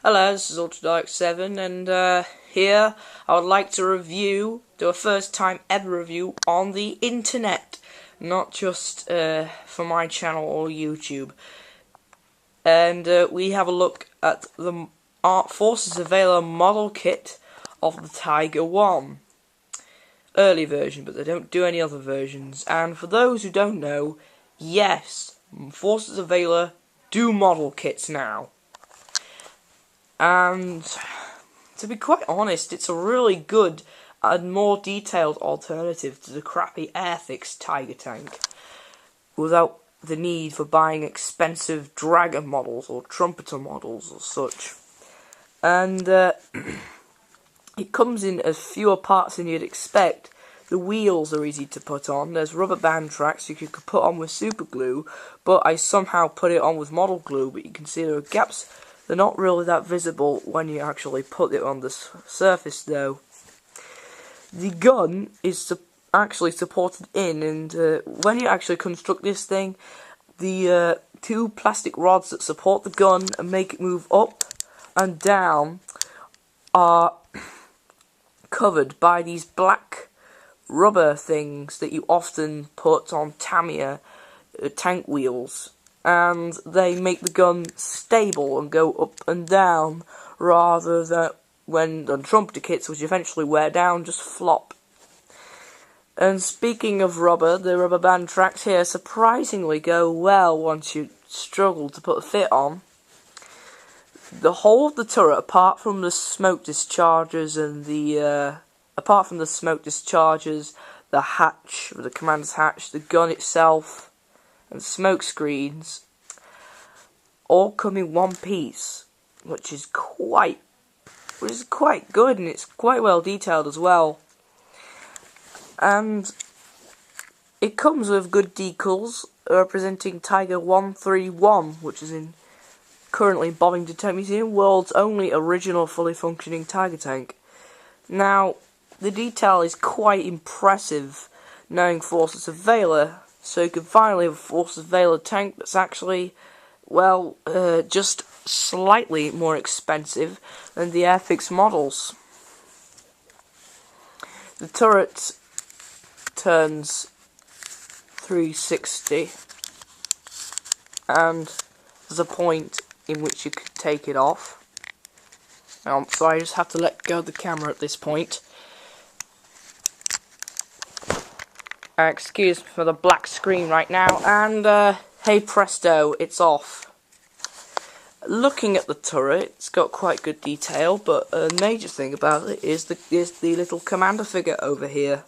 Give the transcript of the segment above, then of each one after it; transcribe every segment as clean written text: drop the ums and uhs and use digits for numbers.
Hello, this is UltraDark7, and here I would like to do a first time ever review on the internet, not just for my channel or YouTube. And we have a look at the Forces of Valor model kit of the Tiger 1. Early version, but they don't do any other versions. And for those who don't know, yes, Forces of Valor do model kits now. And to be quite honest, it's a really good and more detailed alternative to the crappy Airfix Tiger tank, without the need for buying expensive Dragon models or Trumpeter models or such. And it comes in as fewer parts than you'd expect. The wheels are easy to put on. There's rubber band tracks you could put on with super glue, but I somehow put it on with model glue, but you can see there are gaps. They're not really that visible when you actually put it on the surface though. The gun is actually supported in, and when you actually construct this thing, the two plastic rods that support the gun and make it move up and down are covered by these black rubber things that you often put on Tamiya tank wheels. And they make the gun stable and go up and down, rather than when on trumpeter kits, which eventually wear down, just flop. And speaking of rubber, the rubber band tracks here surprisingly go well once you struggle to put a fit on. The whole of the turret, apart from the smoke dischargers and the the hatch, the commander's hatch, the gun itself, and smoke screens, all come in one piece, which is quite good, and it's quite well detailed as well. And it comes with good decals representing Tiger 131, which is currently in Bobbington Tank Museum, world's only original fully functioning Tiger tank. Now, the detail is quite impressive, knowing Forces of Valor. So you can finally have a Forces of Valor tank that's actually, well, just slightly more expensive than the Airfix models. The turret turns 360, and there's a point in which you could take it off. So I just have to let go of the camera at this point. Excuse me for the black screen right now, and hey presto, it's off. Looking at the turret, it's got quite good detail, but a major thing about it is the little commander figure over here.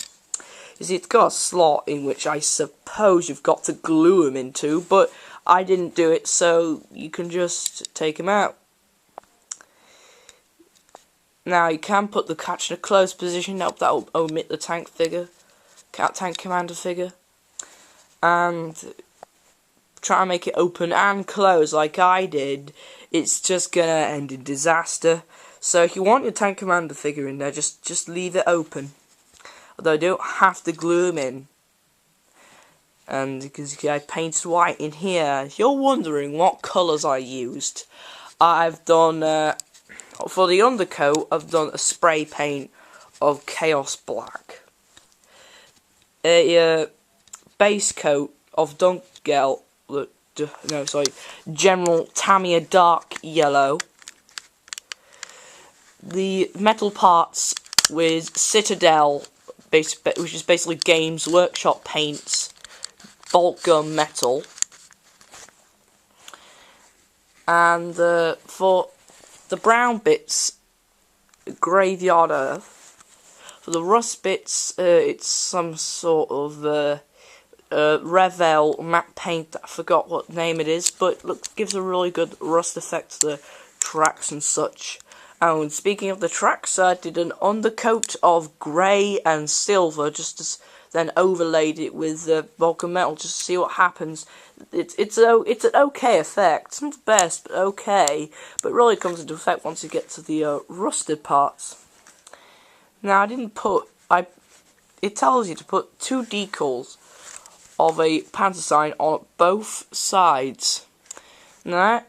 You see, it's got a slot in which I suppose you've got to glue him into, but I didn't do it, so you can just take him out. Now, you can put the catch in a closed position, that'll omit the tank commander figure, and try to make it open and close like I did. It's just gonna end in disaster. So if you want your tank commander figure in there, just leave it open. Although you don't have to glue them in. And because I painted white in here, if you're wondering what colours I used, I've done for the undercoat, I've done a spray paint of Chaos Black. A base coat of General Tamiya Dark Yellow. The metal parts with Citadel, which is basically Games Workshop paints, bolt gun metal. And for the brown bits, Graveyard Earth. For the rust bits, it's some sort of Revel matte paint. I forgot what name it is, but look, gives a really good rust effect to the tracks and such. And speaking of the tracks, I did an undercoat of grey and silver, then overlaid it with Vulcan metal just to see what happens. It's an okay effect. It's not the best, but okay. But it really comes into effect once you get to the rusted parts. Now, I didn't put... It tells you to put 2 decals of a panzer sign on both sides. Now,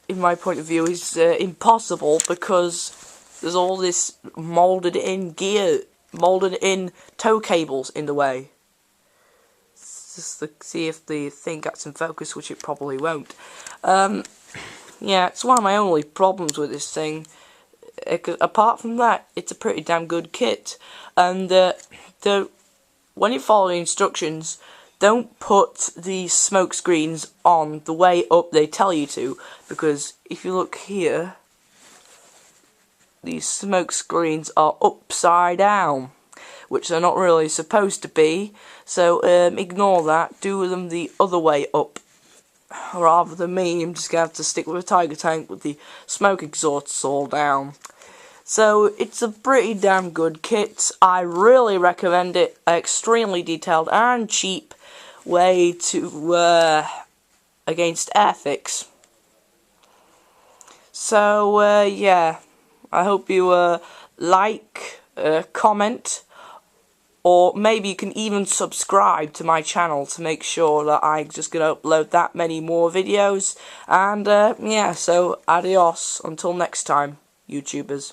in my point of view, is impossible because there's all this moulded in toe cables in the way. Just to see if the thing gets in focus, which it probably won't. Yeah, it's one of my only problems with this thing. Apart from that, it's a pretty damn good kit. And when you follow the instructions, don't put the smoke screens on the way up they tell you to, because if you look here, these smoke screens are upside down, which they're not really supposed to be, so ignore that. Do them the other way up. Rather than me, I'm just going to have to stick with a Tiger tank with the smoke exhausts all down. So it's a pretty damn good kit. I really recommend it. Extremely detailed and cheap way to against Airfix. So yeah, I hope you like, comment, or maybe you can even subscribe to my channel to make sure that I'm just going to upload that many more videos. And yeah, so adios until next time, YouTubers.